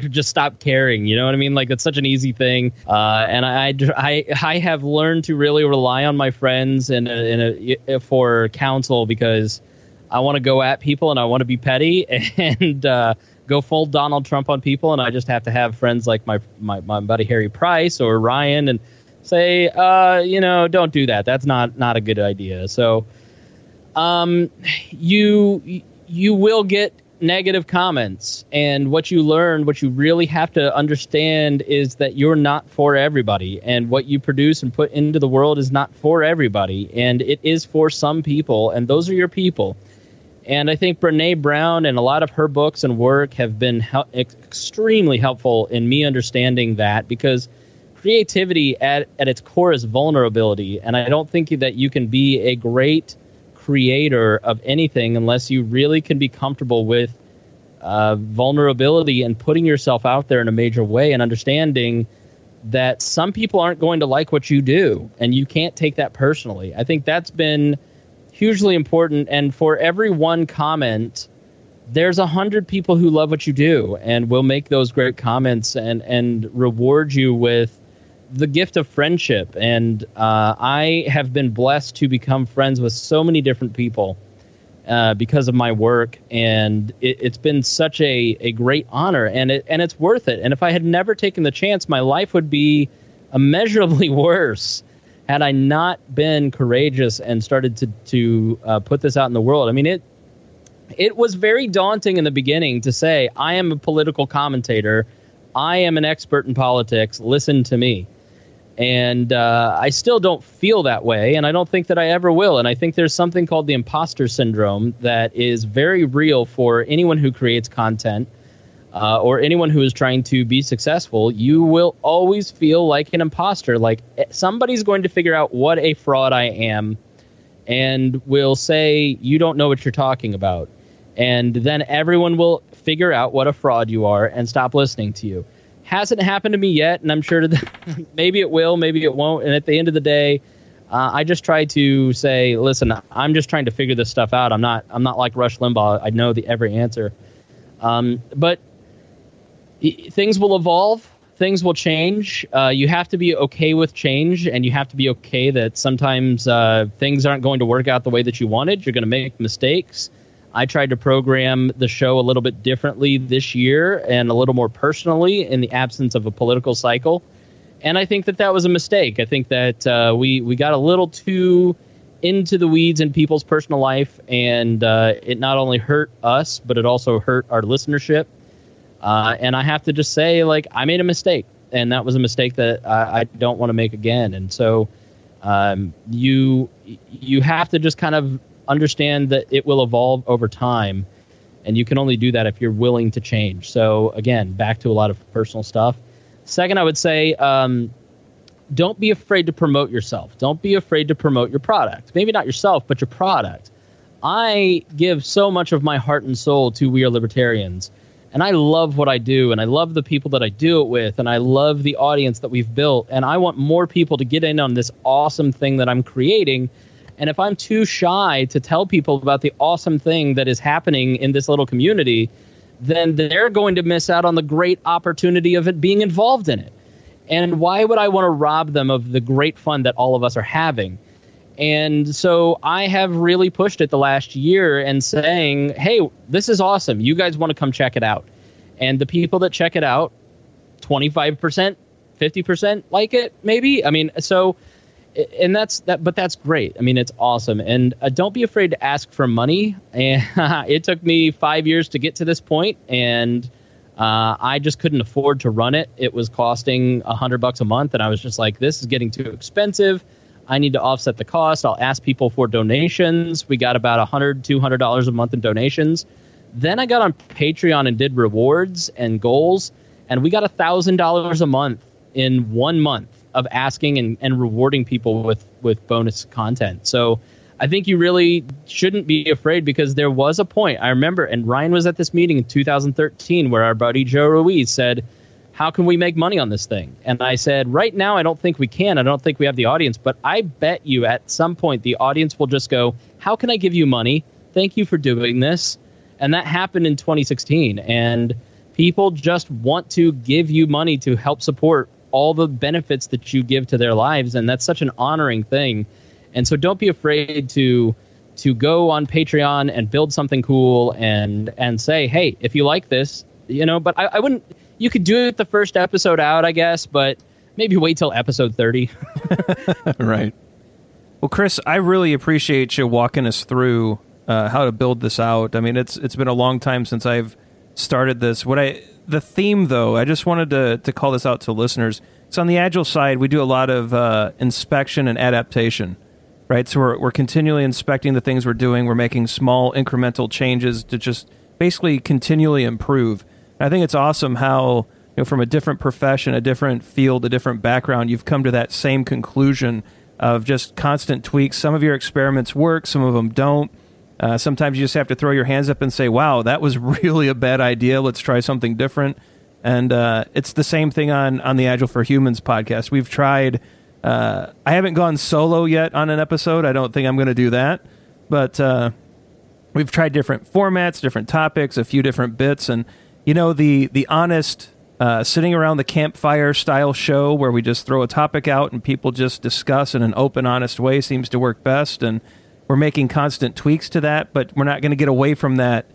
just stop caring. You know what I mean? Like, it's such an easy thing, and I have learned to really rely on my friends for counsel, because I want to go at people and I want to be petty and go full Donald Trump on people, and I just have to have friends like my buddy Harry Price or Ryan and say, don't do that. That's not a good idea. So, you will get negative comments, and what you really have to understand is that you're not for everybody, and what you produce and put into the world is not for everybody, and it is for some people, and those are your people. And I think Brene Brown and a lot of her books and work have been extremely helpful in me understanding that, because creativity at its core is vulnerability. And I don't think that you can be a great creator of anything unless you really can be comfortable with vulnerability and putting yourself out there in a major way, and understanding that some people aren't going to like what you do, and you can't take that personally. I think that's been hugely important. And for every one comment, there's 100 people who love what you do and will make those great comments and reward you with the gift of friendship. And I have been blessed to become friends with so many different people because of my work, and it's been such a great honor, and it's worth it. And if I had never taken the chance, my life would be immeasurably worse had I not been courageous and started to put this out in the world. I mean, it was very daunting in the beginning to say, I am a political commentator. I am an expert in politics. Listen to me. And I still don't feel that way, and I don't think that I ever will. And I think there's something called the imposter syndrome that is very real for anyone who creates content or anyone who is trying to be successful. You will always feel like an imposter, like somebody's going to figure out what a fraud I am and will say, you don't know what you're talking about. And then everyone will figure out what a fraud you are and stop listening to you. Hasn't happened to me yet, and I'm sure that maybe it will, maybe it won't. And at the end of the day, I just try to say, listen, I'm just trying to figure this stuff out. I'm not like Rush Limbaugh. I know every answer. But things will evolve. Things will change. You have to be okay with change, and you have to be okay that sometimes things aren't going to work out the way that you wanted. You're going to make mistakes. I tried to program the show a little bit differently this year and a little more personally in the absence of a political cycle. And I think that was a mistake. I think that we got a little too into the weeds in people's personal life, and it not only hurt us, but it also hurt our listenership. And I have to just say, like, I made a mistake, and that was a mistake that I don't want to make again. And so you have to just kind of understand that it will evolve over time, and you can only do that if you're willing to change. So again, back to a lot of personal stuff. Second, I would say don't be afraid to promote yourself. Don't be afraid to promote your product. Maybe not yourself, but your product. I give so much of my heart and soul to We Are Libertarians, and I love what I do, and I love the people that I do it with, and I love the audience that we've built, and I want more people to get in on this awesome thing that I'm creating. And if I'm too shy to tell people about the awesome thing that is happening in this little community, then they're going to miss out on the great opportunity of it being involved in it. And why would I want to rob them of the great fun that all of us are having? And so I have really pushed it the last year and saying, hey, this is awesome. You guys want to come check it out. And the people that check it out, 25%, 50% like it, maybe. I mean, so... And but that's great. I mean, it's awesome. And don't be afraid to ask for money. And it took me 5 years to get to this point, and I just couldn't afford to run it. It was costing $100 a month, and I was just like, this is getting too expensive. I need to offset the cost. I'll ask people for donations. We got about $100, $200 a month in donations. Then I got on Patreon and did rewards and goals, and we got $1,000 a month in 1 month of asking and rewarding people with bonus content. So I think you really shouldn't be afraid, because there was a point, I remember, and Ryan was at this meeting in 2013 where our buddy Joe Ruiz said, how can we make money on this thing? And I said, right now, I don't think we can. I don't think we have the audience, but I bet you at some point the audience will just go, how can I give you money? Thank you for doing this. And that happened in 2016. And people just want to give you money to help support all the benefits that you give to their lives, and that's such an honoring thing. And so don't be afraid to go on Patreon and build something cool and say, hey, if you like this, but I wouldn't, you could do it the first episode out, I guess, but maybe wait till episode 30. Right. Well, Chris, I really appreciate you walking us through how to build this out. I mean, it's been a long time since I've started this. The theme, though, I just wanted to call this out to listeners. So on the Agile side, we do a lot of inspection and adaptation, right? So we're continually inspecting the things we're doing. We're making small incremental changes to just basically continually improve. And I think it's awesome how, from a different profession, a different field, a different background, you've come to that same conclusion of just constant tweaks. Some of your experiments work, some of them don't. Sometimes you just have to throw your hands up and say, wow, that was really a bad idea. Let's try something different. And it's the same thing on the Agile for Humans podcast. We've tried, I haven't gone solo yet on an episode. I don't think I'm going to do that. But we've tried different formats, different topics, a few different bits. And, the honest sitting around the campfire style show where we just throw a topic out and people just discuss in an open, honest way seems to work best. And we're making constant tweaks to that, but we're not going to get away from that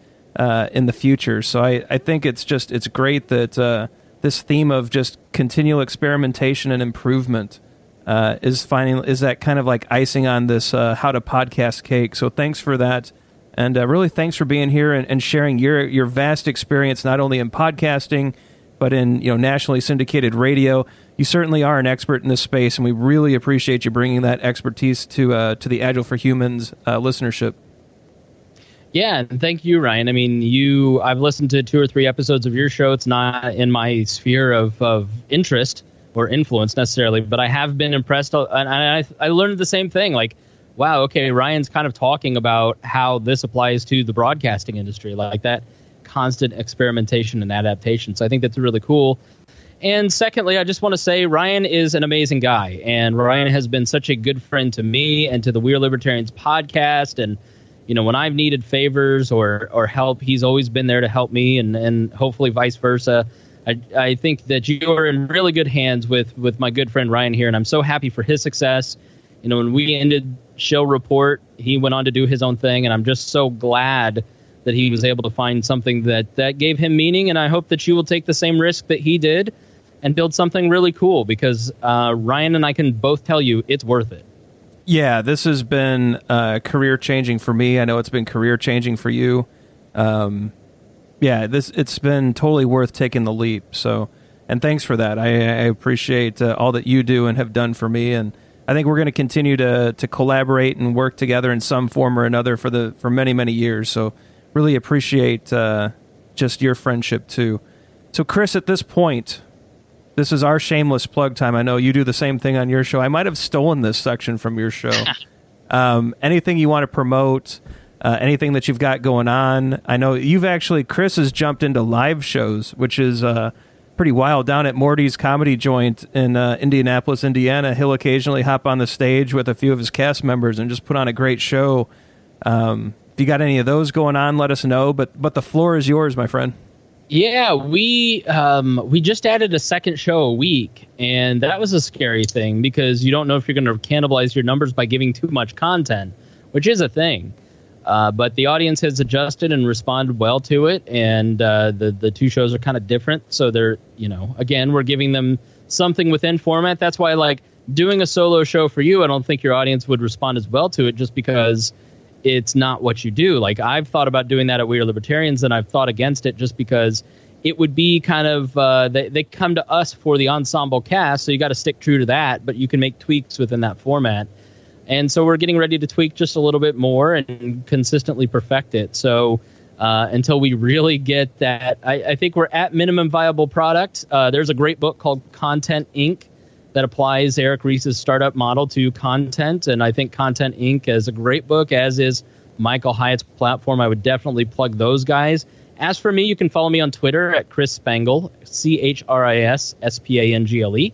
in the future. So I think it's great that this theme of just continual experimentation and improvement is that kind of like icing on this how to podcast cake. So thanks for that. And really thanks for being here and sharing your vast experience, not only in podcasting, but in nationally syndicated radio. You certainly are an expert in this space, and we really appreciate you bringing that expertise to the Agile for Humans listenership. Yeah, and thank you, Ryan. I mean, I've listened to 2 or 3 episodes of your show. It's not in my sphere of interest or influence necessarily, but I have been impressed, and I learned the same thing. Like, wow, okay, Ryan's kind of talking about how this applies to the broadcasting industry, like that constant experimentation and adaptation. So I think that's really cool. And secondly, I just want to say Ryan is an amazing guy, and Ryan has been such a good friend to me and to the We Are Libertarians podcast. And when I've needed favors or help, he's always been there to help me, and hopefully vice versa. I think that you're in really good hands with my good friend Ryan here, and I'm so happy for his success. When we ended Show Report, he went on to do his own thing, and I'm just so glad that he was able to find something that gave him meaning, and I hope that you will take the same risk that he did and build something really cool, because Ryan and I can both tell you it's worth it. Yeah, this has been career-changing for me. I know it's been career-changing for you. It's been totally worth taking the leap. So, and thanks for that. I appreciate all that you do and have done for me, and I think we're going to continue to collaborate and work together in some form or another for many, many years. So really appreciate just your friendship too. So Chris, at this point, this is our shameless plug time. I know you do the same thing on your show. I might have stolen this section from your show. Anything you want to promote, anything that you've got going on. I know Chris has jumped into live shows, which is pretty wild. Down at Morty's Comedy Joint in Indianapolis, Indiana, he'll occasionally hop on the stage with a few of his cast members and just put on a great show. If you got any of those going on, let us know. But the floor is yours, my friend. Yeah, we just added a second show a week, and that was a scary thing because you don't know if you're going to cannibalize your numbers by giving too much content, which is a thing. But the audience has adjusted and responded well to it, and the 2 shows are kind of different. So they're, again, we're giving them something within format. That's why, like, doing a solo show for you, I don't think your audience would respond as well to it just because it's not what you do. Like, I've thought about doing that at We Are Libertarians, and I've thought against it just because it would be kind of, they come to us for the ensemble cast, so you got to stick true to that, but you can make tweaks within that format. And so we're getting ready to tweak just a little bit more and consistently perfect it. So until we really get that, I think we're at minimum viable product. There's a great book called Content Inc. that applies Eric Ries's startup model to content. And I think Content Inc. is a great book, as is Michael Hyatt's platform. I would definitely plug those guys. As for me, you can follow me on Twitter at Chris Spangle, ChrisSpangle.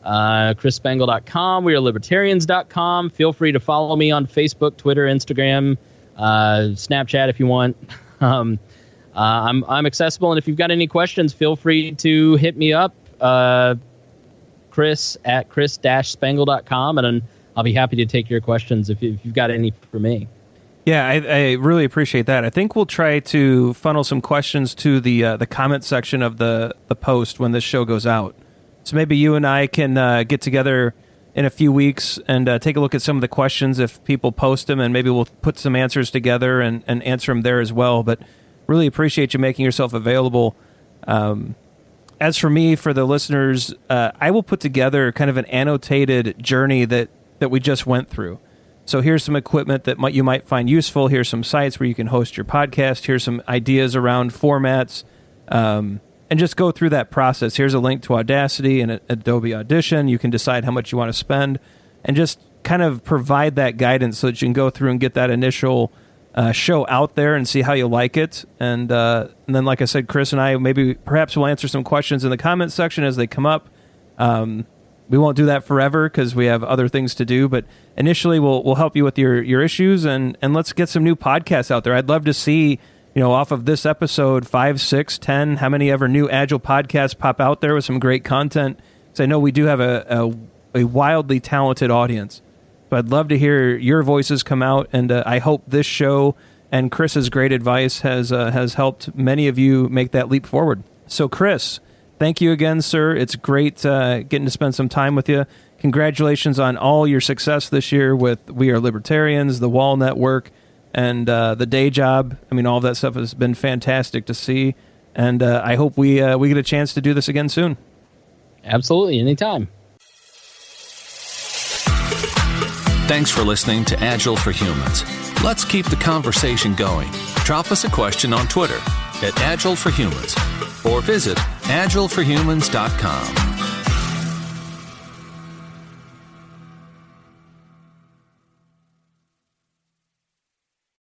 ChrisSpangle.com, WeAreLibertarians.com. Feel free to follow me on Facebook, Twitter, Instagram, Snapchat if you want. I'm accessible, and if you've got any questions, feel free to hit me up, Chris at Chris-Spangle.com, and I'll be happy to take your questions if you've got any for me. Yeah, I really appreciate that. I think we'll try to funnel some questions to the comment section of the post when this show goes out. So maybe you and I can get together in a few weeks and take a look at some of the questions if people post them, and maybe we'll put some answers together and answer them there as well. But really appreciate you making yourself available. As for me, for the listeners, I will put together kind of an annotated journey that we just went through. So here's some equipment that you might find useful. Here's some sites where you can host your podcast. Here's some ideas around formats. And just go through that process. Here's a link to Audacity and Adobe Audition. You can decide how much you want to spend and just kind of provide that guidance so that you can go through and get that initial show out there and see how you like it. And then, like I said, Chris and I, perhaps we'll answer some questions in the comments section as they come up. We won't do that forever because we have other things to do, but initially we'll help you with your issues, and let's get some new podcasts out there. I'd love to see, off of this episode, 5, 6, 10, how many ever new Agile podcasts pop out there with some great content. Because I know we do have a wildly talented audience. But I'd love to hear your voices come out, and I hope this show and Chris's great advice has helped many of you make that leap forward. So, Chris, thank you again, sir. It's great getting to spend some time with you. Congratulations on all your success this year with We Are Libertarians, the Wall Network, and the day job. I mean, all of that stuff has been fantastic to see, and I hope we get a chance to do this again soon. Absolutely, anytime. Thanks for listening to Agile for Humans. Let's keep the conversation going. Drop us a question on Twitter @AgileForHumans or visit agileforhumans.com.